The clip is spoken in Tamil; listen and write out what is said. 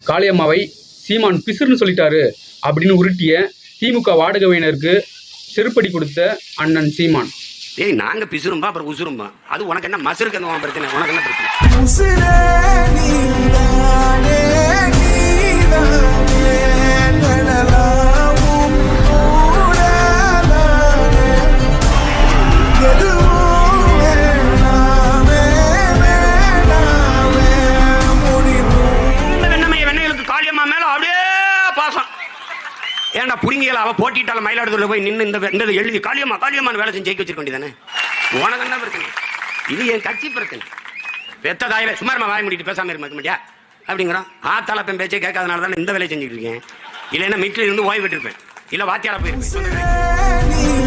காளியம்மாவை சீமான் பிசுறுன்னு சொல்லிட்டாரு அப்படின்னு உருட்டிய திமுக வாடகையினருக்கு செருப்படி கொடுத்த அண்ணன் சீமான். ஏய், நாங்க பிசுரும்பா அப்புறம் உசுரும்பா, அது உனக்கு என்ன மசுருக்கு அந்த பிரச்சனை? உனக்கு என்ன பிரச்சனை? ஏன்டா புடிங்கிகளை அவ போட்டிட்டால மயிலாடுதுறையில் போய் நின்று இந்த எழுதி காளியம்மா காளியம்மான்னு வேலை செஞ்சு ஜெயிக்க வச்சிருக்க வேண்டியதானே? உனக்கு என்ன பிரச்சனை? இது என் கட்சி பிரச்சனை. பெத்த தாயில சுமாரமா வாய் முடிட்டு பேசாம இருக்க மாட்டியா அப்படிங்கிறான். ஆத்தால பெண் பேச்சை கேட்காதனால தான் இந்த வேலையை செஞ்சுட்டு இருக்கேன். இல்லைன்னா மிட்டில் இருந்து ஓய்வு விட்டுருப்பேன், இல்ல வாத்தியால போயிருப்பேன்.